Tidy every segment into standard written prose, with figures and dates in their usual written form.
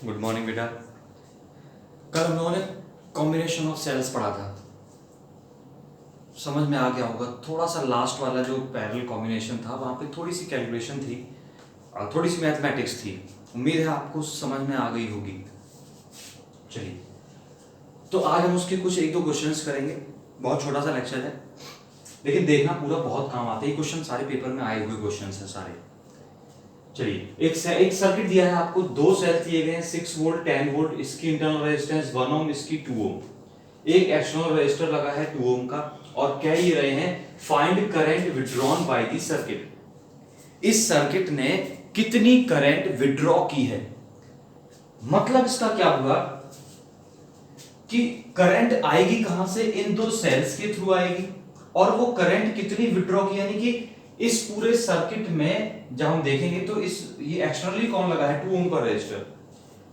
Good morning बेटा। कल हम लोगों ने कॉम्बिनेशन ऑफ सेल्स पढ़ा था, समझ में आ गया होगा। थोड़ा सा लास्ट वाला जो पैरेलल कॉम्बिनेशन था वहाँ पे थोड़ी सी कैलकुलेशन थी और थोड़ी सी मैथमेटिक्स थी। उम्मीद है आपको समझ में आ गई होगी। चलिए, तो आज हम उसके कुछ एक दो क्वेश्चंस करेंगे। बहुत छोटा सा लेक्चर है, लेकिन देखना पूरा बहुत काम आता है। ये क्वेश्चन सारे पेपर में आए हुए क्वेश्चंस हैं सारे। चलिए, एक सर्किट दिया है आपको, दो सेल दिए गए हैं, 6 वोल्ट 10 वोल्ट, इसकी इंटरनल रेजिस्टेंस 1 ओम, इसकी 2 ओम। एक एक्सटर्नल रेजिस्टर लगा है 2 ओम का, और कह ही रहे हैं find current withdrawn by the circuit. इस सर्किट ने कितनी करंट विड्रॉ की है। मतलब इसका क्या हुआ कि करंट आएगी कहां से, इन दो सेल्स के थ्रू आएगी, और वो करंट कितनी विड्रॉ की, यानी कि इस पूरे सर्किट में जब हम देखेंगे तो ये एक्सटर्नली कौन लगा है, 2 ओम का रेजिस्टर।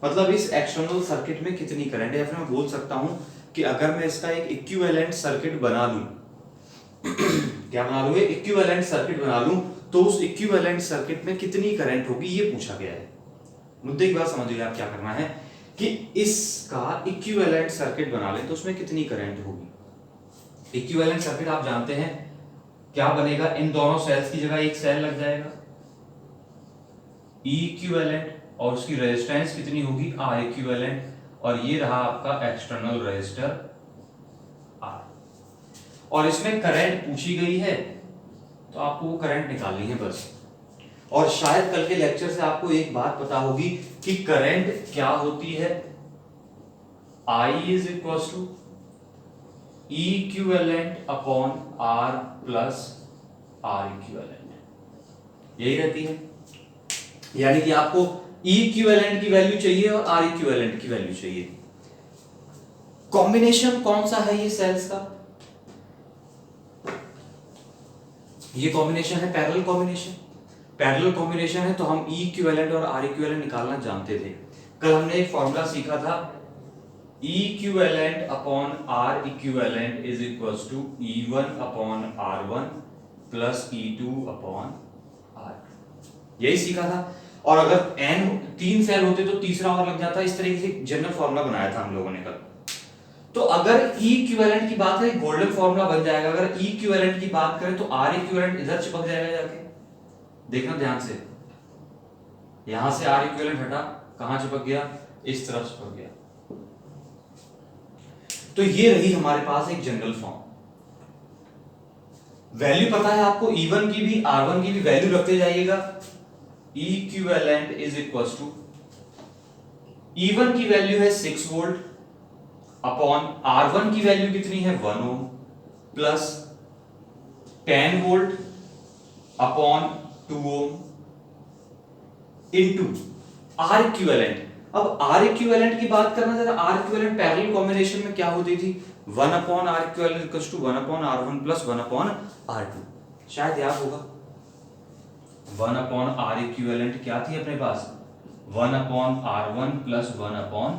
मतलब इस एक्सटर्नल सर्किट में कितनी करंट है, या फिर मैं बोल सकता हूं कि अगर मैं इसका एक इक्विवेलेंट सर्किट बना लूं क्या बना लूं, इक्विवेलेंट सर्किट बना लूं, तो उस इक्विवेलेंट सर्किट में कितनी करंट होगी ये पूछा गया है। मुद्दे की बात समझिए, आप क्या करना है कि इसका इक्विवेलेंट सर्किट बना लें तो उसमें कितनी करंट होगी। इक्विवेलेंट सर्किट आप जानते हैं क्या बनेगा, इन दोनों सेल्स की जगह एक सेल लग जाएगा, ई इक्विवेलेंट, और उसकी रेजिस्टेंस कितनी होगी, आर इक्विवेलेंट, और ये रहा आपका एक्सटर्नल रेजिस्टर आर। और इसमें करंट पूछी गई है तो आपको वो करंट निकालनी है बस। और शायद कल के लेक्चर से आपको एक बात पता होगी कि करंट क्या होती है, I is equal to E equivalent upon R plus R equivalent, यही रहती है। यानी कि आपको ई इक्विवेलेंट की वैल्यू चाहिए और आर इक्विवेलेंट की वैल्यू चाहिए। कॉम्बिनेशन कौन सा है ये सेल्स का, ये कॉम्बिनेशन है पैरेलल कॉम्बिनेशन। पैरेलल कॉम्बिनेशन है तो हम ई इक्विवेलेंट और आर इक्विवेलेंट निकालना जानते थे। कल हमने एक फॉर्मूला सीखा था, E equivalent upon R equivalent is equals to E1 upon R1 plus E2 upon R2, यही सीखा था। और अगर n 3 सेल होते तो तीसरा और लग जाता। इस तरीके से जनरल फॉर्मूला बनाया था हम लोगों ने कल। तो अगर E इक्विवेलेंट की बात है, गोल्डन फॉर्मूला बन जाएगा। अगर E इक्विवेलेंट की बात करें तो R इक्विवेलेंट इधर चिपक जाएगा जाके, देखना ध्यान से, यहां से R इक्विवेलेंट हटा, कहां चिपक गया, इस तरफ चिपक गया। तो ये रही हमारे पास एक जनरल फॉर्म। वैल्यू पता है आपको, E1 की भी R1 की भी वैल्यू रखते जाइएगा। E equivalent is equal to, E1 की वैल्यू है 6 वोल्ट अपॉन R1 की वैल्यू कितनी है 1 ओम प्लस 10 वोल्ट अपॉन 2 ओम इनटू R इक्विवेलेंट। अब R इक्विवेलेंट की बात करना जरा, R इक्विवेलेंट पैरेलल कॉम्बिनेशन में क्या होती थी, 1 upon R equivalent equals to 1 upon R1 plus 1 upon R2। शायद याद होगा 1 अपॉन R इक्विवेलेंट क्या थी अपने पास, 1 upon R1 plus 1 upon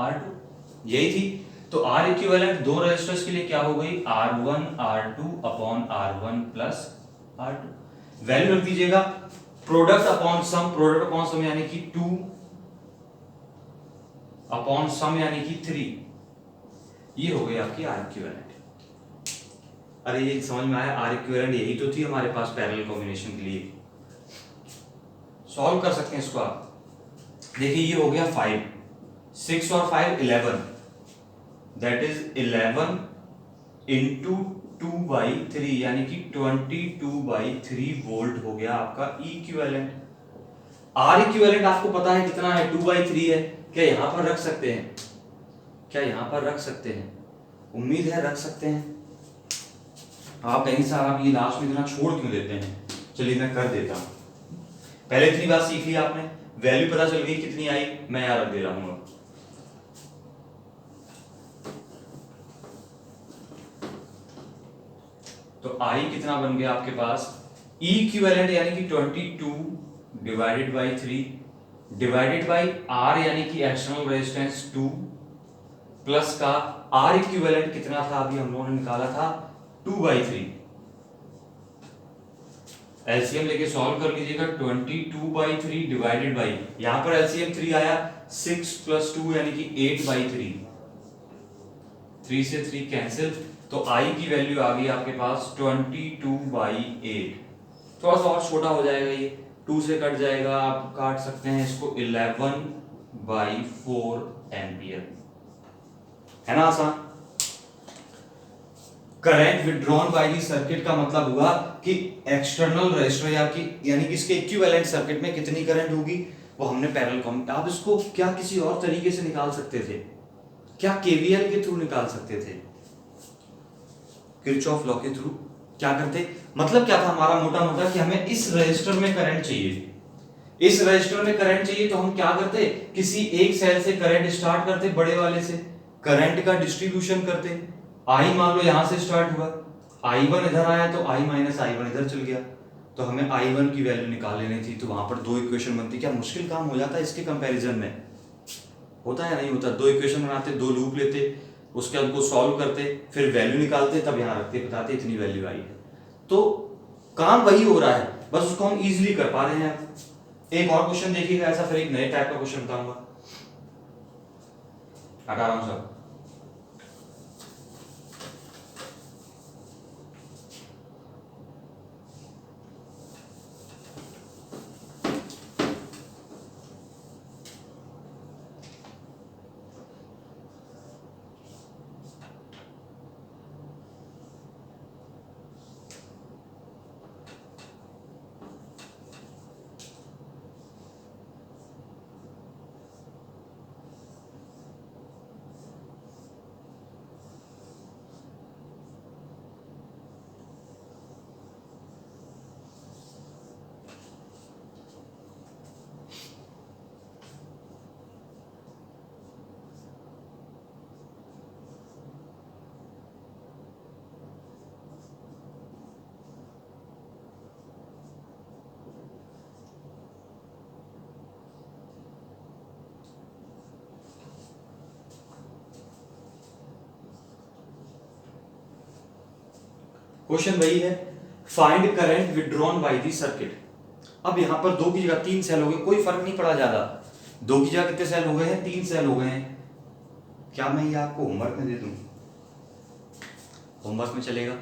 R2, यही थी। तो R इक्विवेलेंट दो रेजिस्टर्स के लिए क्या हो गई, R1 R2 upon R1 plus R2। Value रख दीजिएगा, प्रोडक्ट अपॉन सम यानी कि 2 अपॉन सम यानी कि 3, ये हो गई आपकी R इक्विवेलेंट। अरे ये समझ में आया, R इक्विवेलेंट यही तो थी हमारे पास पैरेलल कॉम्बिनेशन के लिए। सॉल्व कर सकते हैं इसको आप। देखिए ये हो गया 5, 6 और 5 11, दैट इज 11 इंटू 2/3 यानी कि 22/3 वोल्ट हो गया आपका E इक्विवेलेंट। R इक्विवेलेंट आपको पता है कितना है, 2/3 है। क्या यहां पर रख सकते हैं, क्या यहां पर रख सकते हैं, उम्मीद है रख सकते हैं। आप कहीं से आप ये लास्ट में इतना छोड़ क्यों देते हैं, चलिए मैं कर देता हूं। पहले इतनी बात सीख ली आपने, वैल्यू पता चल गई कितनी आई, मैं यहां रख दे रहा हूं। तो I कितना बन गया आपके पास, E इक्विवेलेंट यानी कि 22 divided by 3 divided by R यानी कि एक्सटर्नल रेजिस्टेंस 2 प्लस का R इक्विवेलेंट कितना था, अभी हम लोगों ने निकाला था 2/3। एलसीएम लेके सॉल्व कर लीजिएगा। 22/3 डिवाइडेड बाई, यहां पर एलसीएम 3 आया, 6 + 2 यानी कि 8/3, 3 से 3 कैंसिल, तो आई की वैल्यू आ गई आपके पास 22/8। थोड़ा सा और छोटा हो जाएगा, ये 2 से कट जाएगा, आप काट सकते हैं इसको 11/4 एम्पियर, है ना आसान। Current withdrawn by the circuit का मतलब हुआ कि एक्सटर्नल रेजिस्टर यानी कि इसके इक्विवेलेंट सर्किट में कितनी करंट होगी, वो हमने पैरेलल कॉम्बिनेशन। आप इसको क्या किसी और तरीके से निकाल सकते थे, क्या केवीएल के थ्रू निकाल सकते थे, किरचॉफ लॉ के थ्रू क्या करते। मतलब क्या था हमारा मोटा मोटा कि हमें इस रजिस्टर में करंट चाहिए, इस रजिस्टर में करंट चाहिए, तो हम क्या करते, किसी एक सेल से करंट स्टार्ट करते, बड़े वाले से करंट का डिस्ट्रीब्यूशन करते। आई मान लो यहां से स्टार्ट हुआ, I1 इधर आया तो I - I1 इधर चल गया, तो हमें I1 की वैल्यू निकाल लेनी थी, तो वहां पर दो इक्वेशन बनती। क्या मुश्किल काम हो जाता है इसके कंपैरिजन में, होता है या नहीं होता। दो इक्वेशन बनाते, दो लूप लेते, उसके बाद उनको सॉल्व करते, फिर वैल्यू निकालते, तब यहां रखते, बताते इतनी वैल्यू आई है। तो काम वही हो रहा है, बस उसको हम इजीली कर पा रहे हैं। एक और क्वेश्चन देखिएगा ऐसा, फिर एक नए टाइप का क्वेश्चन बताऊंगा, हटा रहा हूं सब। क्वेश्चन वही है, find current withdrawn by the circuit. अब यहां पर दो की जगह तीन सेल हो गए, कोई फर्क नहीं पड़ा ज्यादा, दो की जगह कितने सेल हो गए हैं, तीन सेल हो गए हैं। क्या मैं ये आपको होमवर्क में दे दूं, होमवर्क में चलेगा।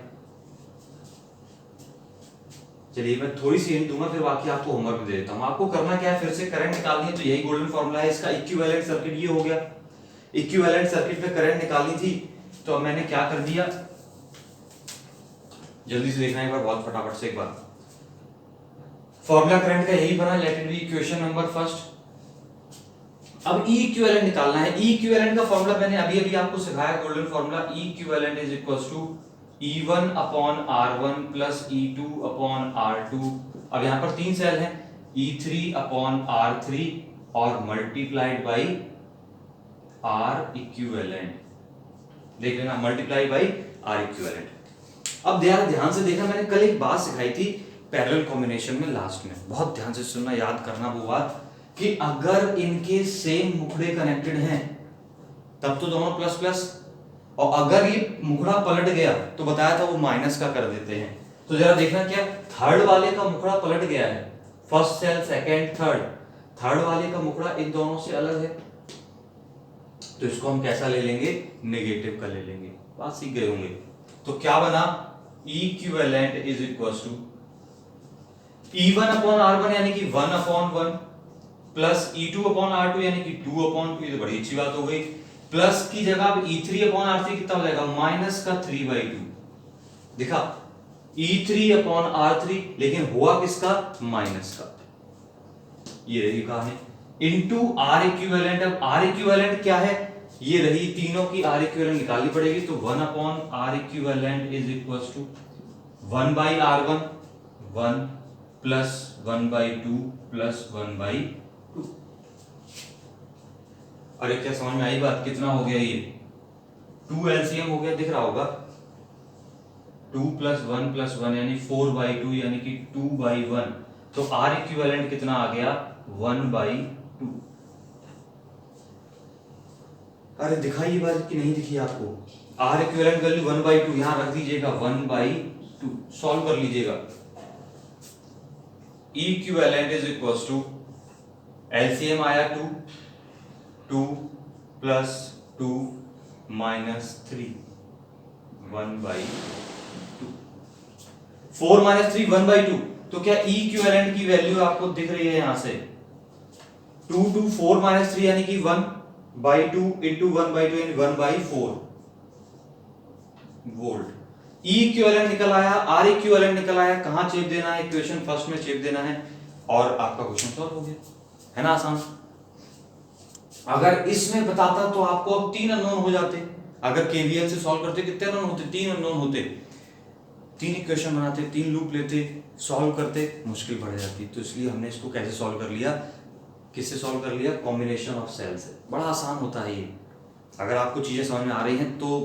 चलिए मैं थोड़ी सी हिंट दूंगा, फिर बाकी आपको होमवर्क में दे देता हूं। आपको करना क्या है, फिर से करंट निकालनी है, तो यही गोल्डन फॉर्मूला है इसका। इक्विवेलेंट सर्किट ये हो गया, इक्विवेलेंट सर्किट में करंट निकालनी थी, तो अब मैंने क्या कर दिया, जल्दी से देखना एक बार, बहुत फटाफट से एक बार। फॉर्मूला करंट का यही बना, let it be equation number first. अब ई इक्विवेलेंट निकालना है। ई इक्विवेलेंट का फॉर्मूला मैंने अभी अभी आपको सिखाया, golden formula. E equivalent is equals to E1/R1 plus E2/R2। अब यहां पर तीन सेल हैं, E3/R3 और मल्टीप्लाइड बाई R इक्विवेलेंट, देख लेना, मल्टीप्लाई बाई R इक्विवेलेंट। अब ध्यान से देखना, मैंने कल एक बात सिखाई थी पैरेलल कॉम्बिनेशन में, लास्ट में बहुत ध्यान से सुनना, याद करना वो बात, कि अगर इनके सेम मुखड़े कनेक्टेड हैं तब तो दोनों प्लस प्लस, और अगर ये मुखड़ा पलट गया तो बताया था वो माइनस का कर देते हैं। तो जरा देखना, क्या थर्ड वाले का मुखड़ा पलट गया है, first cell second third, third वाले का मुखड़ा इन दोनों से अलग है, तो इसको हम कैसा ले लेंगे, नेगेटिव का ले लेंगे। बात सीख गए होंगे। तो क्या बना, equivalent is equal to E1/R1 यानी कि 1/1 प्लस E2/R2 यानी कि 2/2, ये तो बड़ी अच्छी बात हो गई। प्लस की जगह अब E3/R3 कितना हो जाएगा, माइनस का 3/2। देखा, E3/R3, लेकिन हुआ किसका, माइनस का, ये रही कहानी। Into R equivalent. अब R इक्विवेलेंट क्या है, ये रही, तीनों की R इक्विवेलेंट निकालनी पड़ेगी, तो 1/R equivalent is equals to 1/R1 1 plus 1/2 plus 1/2। अरे क्या समझ में आई बात, कितना हो गया ये, 2 LCM हो गया, दिख रहा होगा, 2 + 1 + 1 यानी 4/2 यानी कि 2/1, तो R इक्विवेलेंट कितना आ गया, 1/2। अरे दिखाई बात कि नहीं दिखी आपको, R इक्विवेलेंट वैल्यू 1/2 यहां रख दीजिएगा, 1/2 सॉल्व कर लीजिएगा। Equivalent is equal to LCM आया 2, 2 प्लस 2 माइनस 3 1/2, 4 माइनस 3 1/2। तो क्या इक्विवेलेंट की वैल्यू आपको दिख रही है यहां से? 2 2 4 माइनस 3 यानी कि 1/2 इंटू 1/2 यानी 1/4 वोल्ट। ई इक्विवेलेंट निकल आया, आर इक्विवेलेंट निकल आया। कहां चेप देना है? इक्वेशन फर्स्ट में चेप देना है और आपका क्वेश्चन सॉल्व हो गया। है ना आसान? अगर इसमें बताता तो आपको अब 3 अननोन हो जाते। अगर केवीएल से सॉल्व करते कितने अननोन होते? 3 अननोन होते। 3 इक्वेशन बनाते, 3 लूप लेते, सॉल्व करते, मुश्किल बढ़ जाती। तो इसलिए हमने इसको कैसे सॉल्व कर लिया? किससे सॉल्व कर लिया? कॉम्बिनेशन ऑफ सेल से। बड़ा आसान होता है ये। अगर आपको चीजें समझ में आ रही हैं तो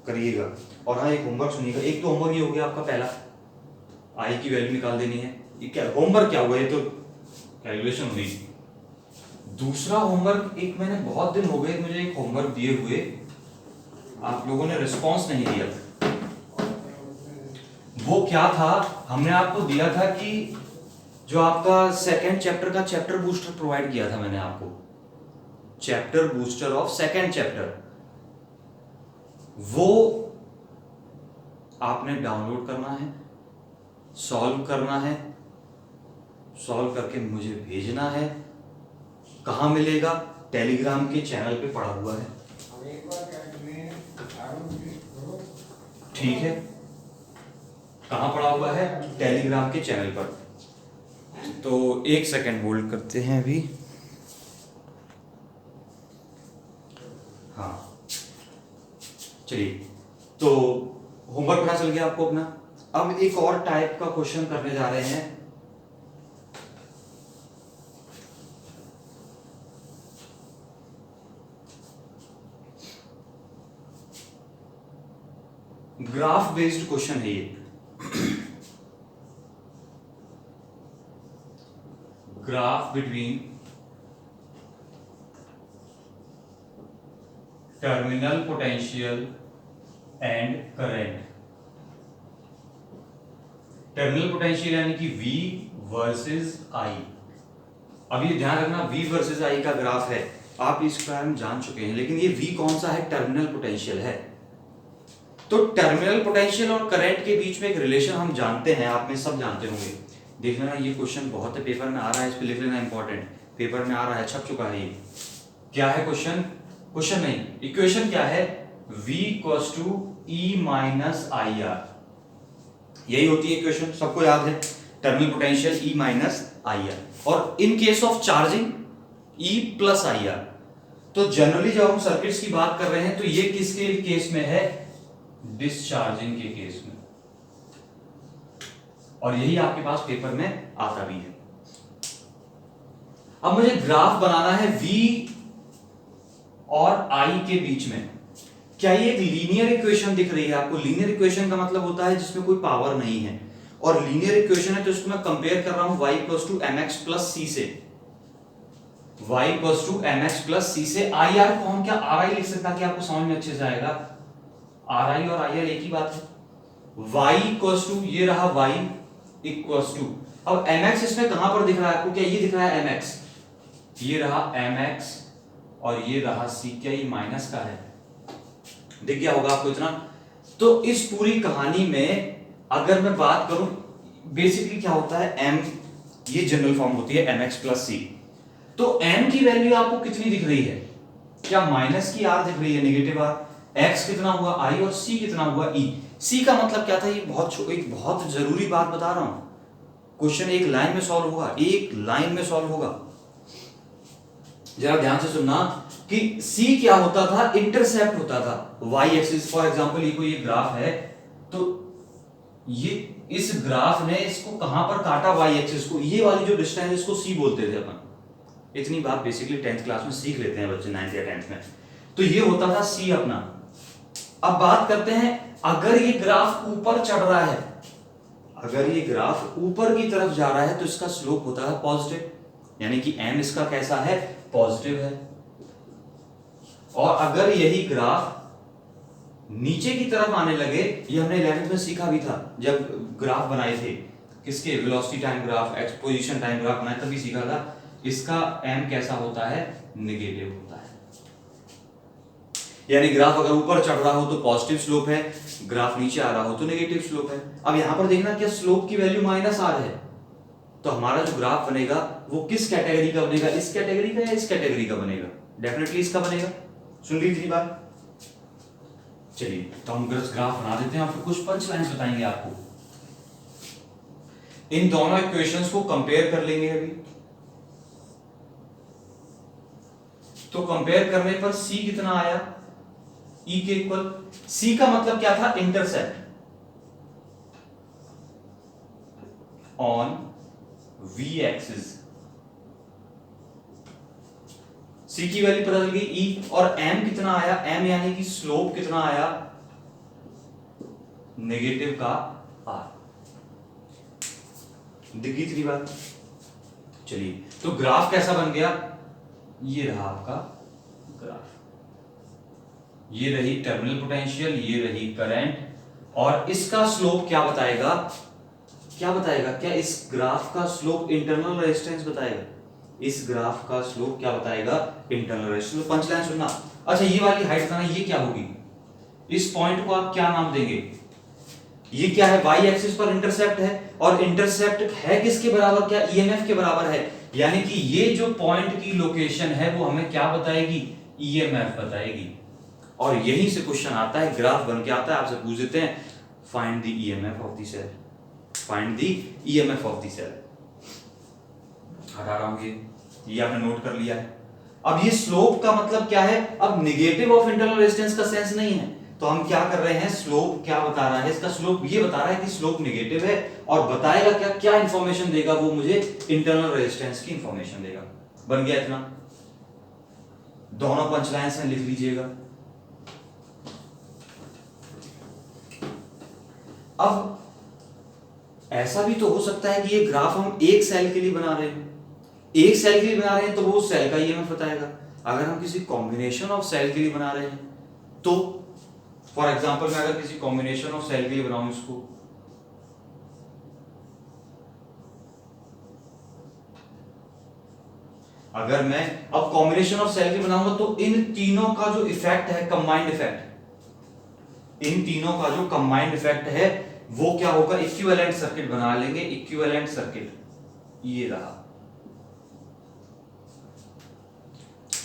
करिएगा। और हाँ, एक होमवर्क सुनिएगा। एक तो होमवर्क ये हो गया आपका पहला, आई की वैल्यू निकाल देनी है। ये क्या होमवर्क क्या हुआ? ये तो कैलकुलेशन हुई। दूसरा होमवर्क, एक मैंने बहुत दिन हो गए मुझे एक होमवर्क दिए हुए, आप लोगों ने रिस्पॉन्स नहीं दिया। वो क्या था? हमने आपको दिया था कि जो आपका सेकंड चैप्टर का चैप्टर बूस्टर प्रोवाइड किया था मैंने आपको, chapter booster of second chapter, वो आपने डाउनलोड करना है, सॉल्व करना है, सॉल्व करके मुझे भेजना है। कहां मिलेगा? टेलीग्राम के चैनल पे पड़ा हुआ है। ठीक है, कहां पड़ा हुआ है? टेलीग्राम के चैनल पर। तो 1 सेकेंड होल्ड करते हैं अभी। हाँ चलिए, तो होमवर्क पता चल गया आपको अपना। अब एक और टाइप का क्वेश्चन करने जा रहे हैं। ग्राफ बेस्ड क्वेश्चन है ये। Graph between terminal potential and current. Terminal potential यानी कि V वर्सेस I। अब ये ध्यान रखना, V वर्सेस I का ग्राफ है, आप इसके बारे में जान चुके हैं, लेकिन ये V कौन सा है? टर्मिनल पोटेंशियल है। तो टर्मिनल पोटेंशियल और करंट के बीच में एक रिलेशन हम जानते हैं, आप में सब जानते होंगे। देख लेना, ये क्वेश्चन बहुत है, पेपर में आ रहा है, इस पे लिख लेना, इंपॉर्टेंट, पेपर में आ रहा है, छप चुका है ये। क्या है क्वेश्चन? क्वेश्चन नहीं, इक्वेशन क्या है? V equals to E minus I R. यही होती है इक्वेशन, सबको याद है, terminal potential E minus I R, और in case of charging E plus I R. तो जनरली जब हम सर्किट्स की बात कर रहे हैं तो ये किसके केस में है? डिस्चार्जिंग के केस में, और यही आपके पास पेपर में आता भी है। अब मुझे ग्राफ बनाना है V और I के बीच में। क्या ये एक लीनियर इक्वेशन दिख रही है आपको? लीनियर इक्वेशन का मतलब होता है जिसमें कोई पावर नहीं है, और लीनियर इक्वेशन है तो इसको मैं कंपेयर कर रहा हूं y equals to mx plus c से। y equals to mx plus c से। आई आर को हम क्या ri लिख सकता कि आपको समझ में अच्छे से आएगा? ri और आई आर एक ही बात है। y इक्वल्स टू, ये रहा y इक्वल्स टू, अब mx इसमें कहां पर दिख रहा है आपको? क्या ये दिख रहा है mx? ये रहा mx और ये रहा c। क्या ये माइनस का है? दिख गया होगा आपको इतना। तो इस पूरी कहानी में अगर मैं बात करूं, बेसिकली क्या होता है, m, ये जनरल फॉर्म होती है mx प्लस c। तो m की वैल्यू आपको कितनी दिख रही है? क्या माइनस की r दिख रही है, नेगेटिव r? x कितना हुआ i और c कितना हुआ e। c का मतलब क्या था? ये एक बहुत जरूरी बात बता रहा हूं, क्वेश्चन एक लाइन में सॉल्व होगा, एक लाइन में सॉल्व होगा। जरा ध्यान से सुनना कि C क्या होता था? इंटरसेप्ट होता था, y एक्सिस। फॉर एग्जांपल ये कोई ग्राफ है, तो ये इस ग्राफ ने इसको कहां पर काटा? y एक्सिस को। ये वाली जो डिस्टेंस इसको C बोलते थे अपन। इतनी बात बेसिकली 10th क्लास में सीख लेते हैं बच्चे, 9th या 10th में। तो ये होता था C अपना। अब बात करते हैं, अगर ये ग्राफ ऊपर चढ़ रहा है, अगर ये ग्राफ ऊपर की तरफ जा रहा है तो इसका स्लोप होता है पॉजिटिव, यानी कि m इसका कैसा है? पॉजिटिव है। और अगर यही ग्राफ नीचे की तरफ आने लगे, ये हमने 11th में सीखा भी था जब ग्राफ बनाए थे, किसके velocity time graph, exposition time graph बनाया तभी सीखा था। इसका m कैसा होता है, नेगेटिव होता है। यानी ग्राफ अगर ऊपर चढ़ रहा हो तो पॉजिटिव स्लोप है, ग्राफ नीचे आ रहा हो तो नेगेटिव स्लोप है। अब यहां पर देखना क्या स्लोप की वैल्यू -r है, तो हमारा जो ग्राफ बनेगा वो किस कैटेगरी का बनेगा, इस कैटेगरी का या इस कैटेगरी का बनेगा, डेफिनेटली इसका बनेगा। सुन लीजिए बात। चलिए तो हम ग्राफ बना देते हैं और फिर कुछ पंच लाइन्स बताएंगे आपको। इन दोनों इक्वेशंस को कंपेयर कर लेंगे अभी। तो कंपेयर करने पर c कितना आया, e के इक्वल। c का मतलब क्या था, intercept on v axis. c की वैल्यू पता चल गई e, और m कितना आया, m यानी कि स्लोप कितना आया, नेगेटिव का r। दिखी थी बात। चलिए तो ग्राफ कैसा बन गया, ये रहा आपका ग्राफ, ये रही टर्मिनल पोटेंशियल, ये रही करंट, और इसका स्लोप क्या बताएगा, क्या बताएगा, क्या इस ग्राफ का स्लोप इंटरनल रेजिस्टेंस बताएगा, इस ग्राफ का स्लोप क्या बताएगा, इंटरनल रेजिस्टेंस। पंच लाइन सुनना। अच्छा ये वाली हाइट बताना, ये क्या होगी, इस पॉइंट को आप क्या नाम देंगे, ये क्या है, y एक्सिस पर इंटरसेप्ट है, और इंटरसेप्ट है किसके बराबर, क्या ईएमएफ के बराबर है। यानी कि ये जो पॉइंट की लोकेशन है वो हमें क्या बताएगी, ईएमएफ बताएगी। और यहीं से क्वेश्चन आता है, ग्राफ बन के आता है, आपसे पूछ देते हैं find the EMF of the cell, find the EMF of the cell. हटा रहा हूं ये आपने नोट कर लिया है। अब ये स्लोप का मतलब क्या है, अब नेगेटिव ऑफ इंटरनल रेजिस्टेंस का सेंस नहीं है, तो हम क्या कर रहे हैं, स्लोप क्या बता रहा है, इसका स्लोप ये बता रहा है कि स्लोप नेगेटिव है, और बताएगा क्या, क्या इंफॉर्मेशन देगा वो मुझे, इंटरनल रेजिस्टेंस की इंफॉर्मेशन देगा। बन गया इतना, दोनों पंच लाइन्स में लिख लीजिएगा। अब ऐसा भी तो हो सकता है कि ये ग्राफ हम एक सेल के लिए बना रहे हैं, एक सेल के लिए बना रहे हैं तो वो सेल का ईएमएफ बताएगा। अगर हम किसी कॉम्बिनेशन ऑफ सेल के लिए बना रहे हैं तो फॉर एग्जांपल मैं अगर किसी कॉम्बिनेशन ऑफ सेल के लिए बनाऊं इसको, अगर मैं अब कॉम्बिनेशन ऑफ सेल के बनाऊंगा तो इन तीनों का जो इफेक्ट है, कंबाइंड इफेक्ट, इन तीनों का जो कंबाइंड इफेक्ट है वो क्या होगा, इक्विवेलेंट सर्किट बना लेंगे, इक्विवेलेंट सर्किट ये रहा।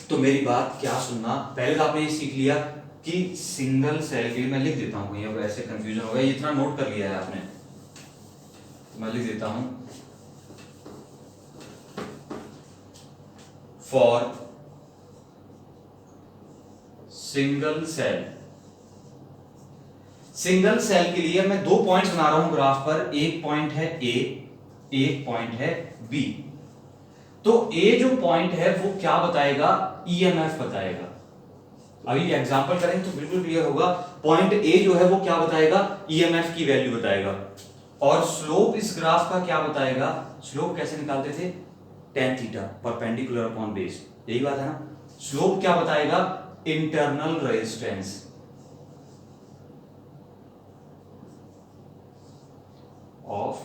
तो मेरी बात क्या सुनना, पहले तो आपने ये सीख लिया कि सिंगल सेल के लिए, मैं लिख देता हूं, अब ऐसे कंफ्यूजन होगा, ये इतना नोट कर लिया है आपने, मैं लिख देता हूं, for single cell, single cell के लिए मैं दो पॉइंट्स बना रहा हूं ग्राफ पर, एक पॉइंट है ए, एक पॉइंट है बी। तो ए जो पॉइंट है वो क्या बताएगा, ईएमएफ बताएगा। अभी एग्जांपल करेंगे तो बिल्कुल क्लियर होगा। पॉइंट ए जो है वो क्या बताएगा, ईएमएफ की वैल्यू बताएगा, और स्लोप इस ग्राफ का क्या बताएगा, स्लोप कैसे निकालते थे, tan theta perpendicular upon base, यही बात है ना। स्लोप क्या बताएगा, internal resistance of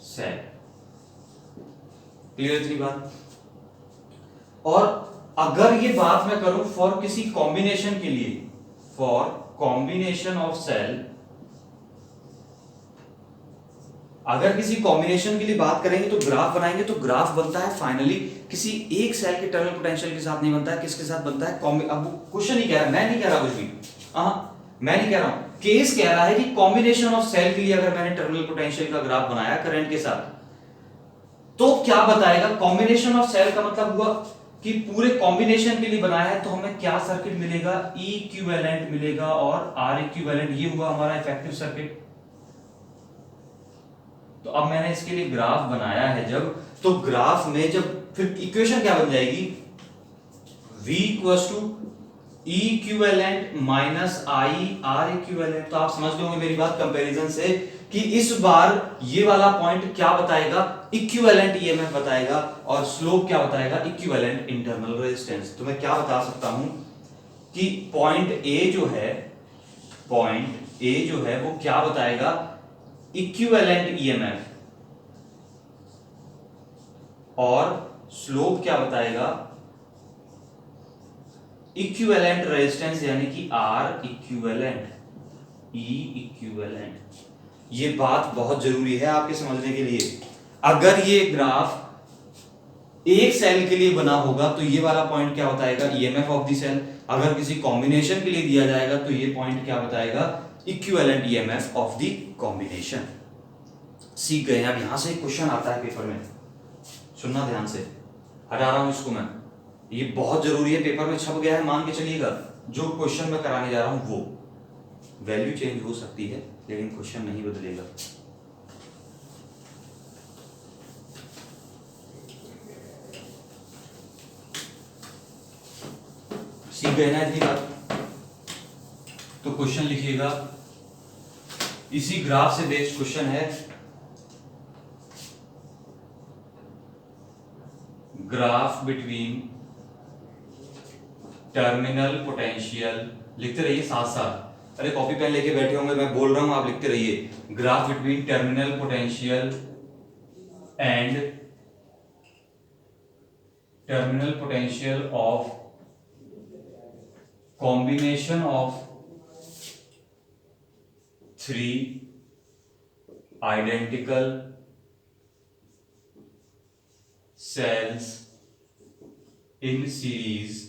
cell. Clear इतनी बात। और अगर ये बात मैं करूं फॉर किसी कॉम्बिनेशन के लिए, फॉर कॉम्बिनेशन ऑफ सेल, अगर किसी कॉम्बिनेशन के लिए बात करेंगे तो ग्राफ बनाएंगे, तो ग्राफ बनता है फाइनली किसी एक सेल के टर्मिनल पोटेंशियल के साथ नहीं बनता है, किसके साथ बनता है, अब क्वेश्चन ही कह रहा है, मैं नहीं कह रहा कुछ भी, मैं नहीं कह रहा हूं, केस कह रहा है कि कॉम्बिनेशन ऑफ सेल के लिए अगर मैंने टर्मिनल पोटेंशियल का ग्राफ बनाया करंट के साथ, तो क्या बताएगा, कॉम्बिनेशन ऑफ सेल का मतलब हुआ कि पूरे कॉम्बिनेशन के लिए बनाया है, तो हमें क्या सर्किट मिलेगा, ई इक्विवेलेंट मिलेगा और आर इक्विवेलेंट, ये हुआ हमारा इफेक्टिव सर्किट। तो अब मैंने इसके लिए ग्राफ बनाया है जब, तो ग्राफ में जब फिर इक्वेशन क्या बन जाएगी, V equals to E equivalent minus I R equivalent. तो आप समझ गए मेरी बात कंपैरिजन से कि इस बार ये वाला पॉइंट क्या बताएगा, इक्विवेलेंट ईएमएफ बताएगा, और स्लोप क्या बताएगा, इक्विवेलेंट इंटरनल रेजिस्टेंस। तो मैं क्या बता सकता हूं कि पॉइंट ए जो है, पॉइंट ए जो है वो क्या बताएगा, इक्विवेलेंट ईएमएफ और स्लोप क्या बताएगा, इक्विवेलेंट रेजिस्टेंस यानी कि आर इक्विवेलेंट, ई इक्विवेलेंट। ये बात बहुत जरूरी है आपके समझने के लिए। अगर ये ग्राफ एक सेल के लिए बना होगा तो ये वाला पॉइंट क्या बताएगा, ईएमएफ ऑफ द सेल। अगर किसी कॉम्बिनेशन के लिए दिया जाएगा तो ये पॉइंट क्या बताएगा, equivalent EMF of the combination. सीख गए हैं। अब यहां से एक क्वेश्चन आता है पेपर में, सुनना ध्यान से, हटा रहा हूं इसको मैं, ये बहुत जरूरी है, पेपर में छप गया है, मान के चलिएगा। जो क्वेश्चन मैं कराने जा रहा हूं वो वैल्यू चेंज हो सकती है लेकिन क्वेश्चन नहीं बदलेगा। सीख गए ना इतनी बात। तो क्वेश्चन लिखिएगा, इसी ग्राफ से बेस्ड क्वेश्चन है, ग्राफ बिटवीन टर्मिनल पोटेंशियल, लिखते रहिए साथ साथ, अरे कॉपी पेन लेके बैठे होंगे, मैं बोल रहा हूं आप लिखते रहिए। Graph between terminal potential and terminal potential of combination of 3 identical sales in series.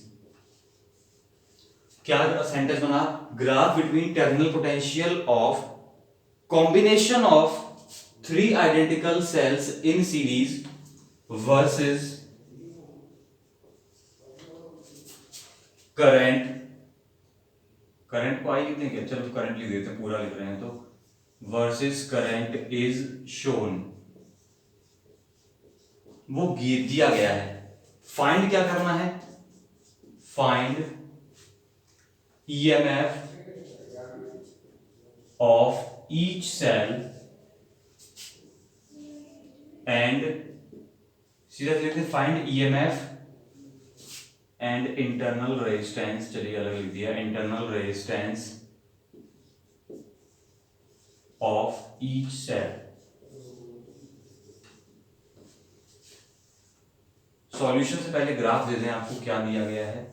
क्या सेंटेंस बना, graph between terminal potential of combination of 3 identical sales in series versus current. Current को आई लिख देंगे, चलो करंट लिख देते हैं, पूरा लिख रहे हैं तो, वर्सेस करंट इज शोन। वो दिया गया है, फाइंड क्या करना है, find EMF of each cell and सीधा लिखते find EMF and internal resistance, चलिए अलग लिख दिया, internal resistance of each cell. Solution से पहले ग्राफ दे दें आपको, क्या दिया गया है,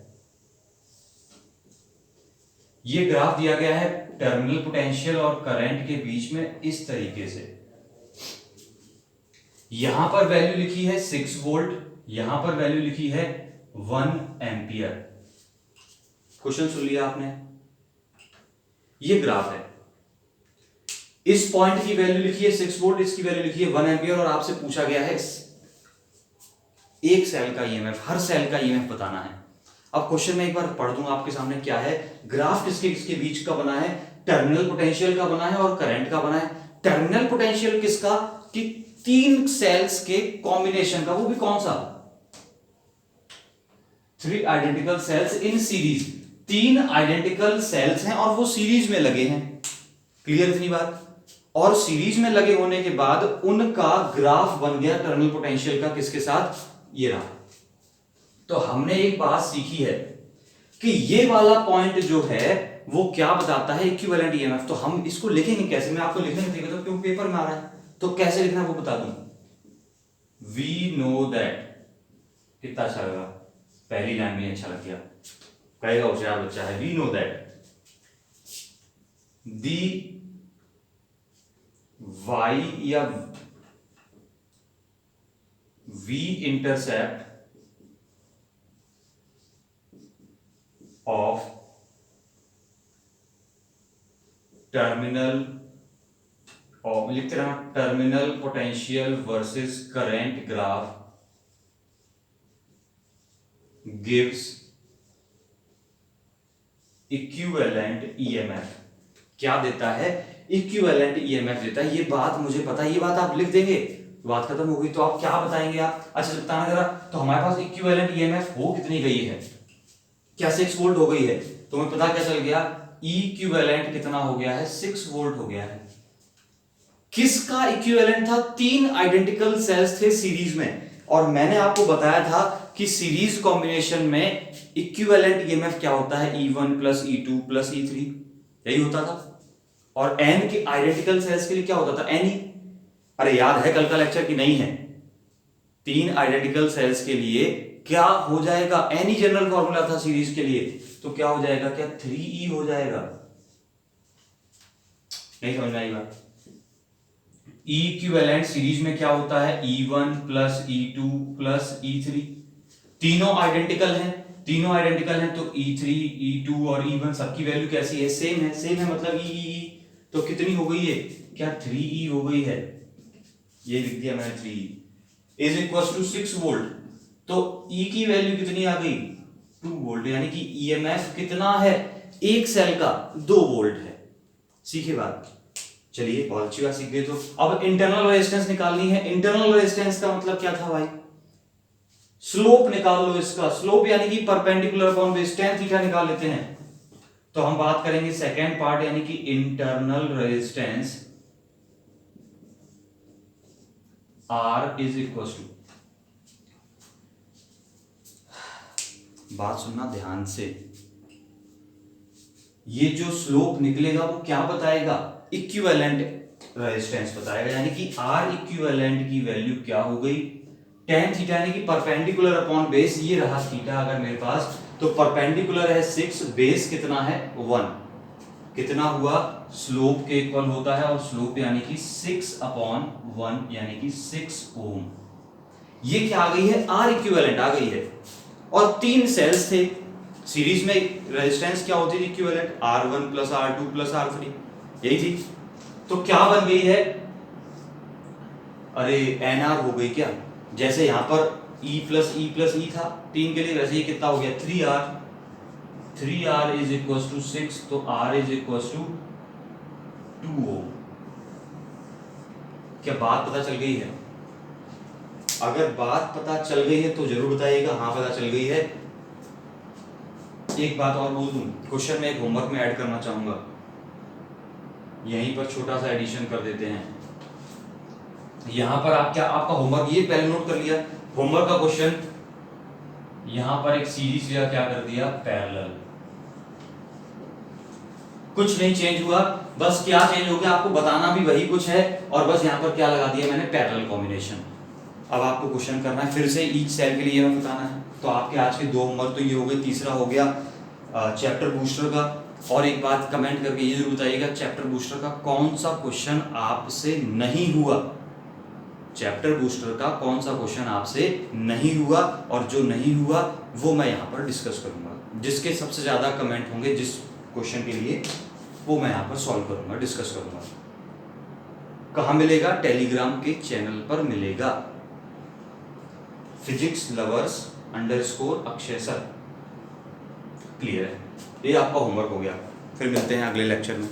ये ग्राफ दिया गया है टर्मिनल पोटेंशियल और करंट के बीच में इस तरीके से। यहां पर वैल्यू लिखी है 6 वोल्ट, यहां पर वैल्यू लिखी है 1 एंपियर। क्वेश्चन सुन लिया आपने, ये ग्राफ है, इस पॉइंट की वैल्यू लिखी है 6 वोल्ट, इसकी वैल्यू लिखी है 1 एंपियर, और आपसे पूछा गया है एक सेल का ईएमएफ, हर सेल का ईएमएफ बताना है। अब क्वेश्चन में एक बार पढ़ दूंगा आपके सामने क्या है। ग्राफ किसके किसके बीच का बना है, टर्मिनल पोटेंशियल का बना है और करंट का बना है। टर्मिनल पोटेंशियल किसका, कि 3 सेल्स के कॉम्बिनेशन का, वो भी कौन सा, 3 identical sales in series. 3 identical sales हैं और वो सीरीज में लगे हैं, क्लियर इतनी बात। और सीरीज में लगे होने के बाद उनका ग्राफ बन गया टर्मिनल पोटेंशियल का, किसके साथ, ये रहा। तो हमने एक बात सीखी है कि ये वाला पॉइंट जो है वो क्या बताता है, इक्विवेलेंट ईएमएफ। तो हम इसको लिखेंगे कैसे, मैं आपको लिखने नहीं देता क्योंकि पेपर में आ रहा है, तो कैसे लिखना है वो बता दूं। वी नो दैट, कितना अच्छा लगा, पहली लाइन में अच्छा लग गया, कहेगा होशियार बच्चा है। We know that the Y या वी इंटरसेप्ट of टर्मिनल, और लिखते रहा, terminal potential versus current graph gives equivalent EMF. क्या देता है, इक्विवेलेंट ईएमएफ देता है। ये बात मुझे पता है, ये बात आप लिख देंगे, बात खत्म हो गई। तो आप क्या बताएंगे आप, अच्छा बताना जरा, तो हमारे पास इक्विवेलेंट ईएमएफ हो कितनी गई है, क्या 6 वोल्ट हो गई है, तो हमें पता क्या चल गया, इक्विवेलेंट कितना हो गया है, 6 वोल्ट हो गया है। किसका इक्विवेलेंट था, 3 आइडेंटिकल सेल्स थे सीरीज में, और मैंने आपको बताया था कि सीरीज कॉम्बिनेशन में इक्विवेलेंट ईएमएफ क्या होता है, E1 plus E2 plus E3, यही होता था। और n के आइडेंटिकल सेल्स के लिए क्या होता था, n ही। अरे याद है कल का लेक्चर की नहीं है? 3 आइडेंटिकल सेल्स के लिए क्या हो जाएगा, n ही जनरल फॉर्मूला था सीरीज के लिए, तो क्या हो जाएगा, क्या 3e हो जाएगा? नहीं समझ में आई बात? इक्विवेलेंट सीरीज में क्या होता है, E1 plus E2 plus E3। तीनों आइडेंटिकल हैं तो E3 E2 और E1 सबकी वैल्यू कैसी है, सेम है मतलब E तो कितनी हो गई है, क्या 3e हो गई है, ये लिख दिया मैंने 3e is equal to 6 volt. तो E की वैल्यू कितनी आ गई, 2 वोल्ट, यानी कि EMF कितना है, एक सेल का 2 वोल्ट है। सीखे बात? चलिए बहुत अच्छी बात सीख गए। तो अब इंटरनल रेजिस्टेंस निकालनी है। इंटरनल रेजिस्टेंस का मतलब क्या था भाई, स्लोप निकाल लो इसका, स्लोप यानी कि perpendicular upon base, tan theta निकाल लेते हैं। तो हम बात करेंगे सेकेंड पार्ट यानी कि internal resistance R is equal to, बात सुनना ध्यान से, ये जो स्लोप निकलेगा वो क्या बताएगा, इक्विवेलेंट रेजिस्टेंस बताएगा, यानी कि R इक्विवेलेंट की वैल्यू क्या हो गई, tan थीटा यानी कि परपेंडिकुलर अपॉन बेस, ये रहा थीटा अगर मेरे पास, तो परपेंडिकुलर है 6, बेस कितना है 1, कितना हुआ, स्लोप के इक्वल होता है, और स्लोप यानी कि 6/1 यानी कि 6 ओम। ये क्या आ गई है, R इक्विवेलेंट आ गई है। और 3 सेल्स थे सीरीज में, रेजिस्टेंस क्या होती थी equivalent, R1 plus R2 plus R3, यही थी। तो क्या बन गई है, अरे NR हो गई क्या, जैसे यहां पर E प्लस E था 3 के लिए, वैसे ही कितना हो गया 3R इज इक्वल टू 6, तो R इज इक्वल टू 2 ओम। क्या बात पता चल गई है? अगर बात पता चल गई है तो जरूर बताइएगा हाँ पता चल गई है। एक बात और बोल दूं, क्वेश्चन में एक होमवर्क में ऐड करना चाहूंगा, यहीं पर छोटा सा एडिशन कर देते हैं। यहां पर आप क्या, आपका होमवर्क ये पहले नोट कर लिया, होमवर्क का क्वेश्चन यहां पर एक सीरीज लिया, क्या कर दिया, पैरेलल। कुछ नहीं चेंज हुआ, बस क्या चेंज हो गया, आपको बताना भी वही कुछ है, और बस यहां पर क्या लगा दिया मैंने, पैरेलल कॉम्बिनेशन। अब आपको क्वेश्चन करना है फिर से, ईच सेल के लिए हमें बताना है। तो आपके आज के 2 होमवर्क तो ये हो गए, तीसरा हो गया चैप्टर बूस्टर का। और एक बात कमेंट करके ये जरूर बताइएगा, चैप्टर बूस्टर का कौन सा क्वेश्चन आपसे नहीं हुआ, चैप्टर बूस्टर का कौन सा क्वेश्चन आपसे नहीं हुआ, और जो नहीं हुआ वो मैं यहाँ पर डिस्कस करूंगा। जिसके सबसे ज्यादा कमेंट होंगे जिस क्वेश्चन के लिए, वो मैं यहाँ पर सॉल्व करूंगा, डिस्कस करूंगा। कहाँ मिलेगा, टेलीग्राम के चैनल पर मिलेगा, physics lovers _Akshay sir. Clear है? ये आपका होमवर्क हो गया। फिर मिलते हैं अगले लेक्चर में।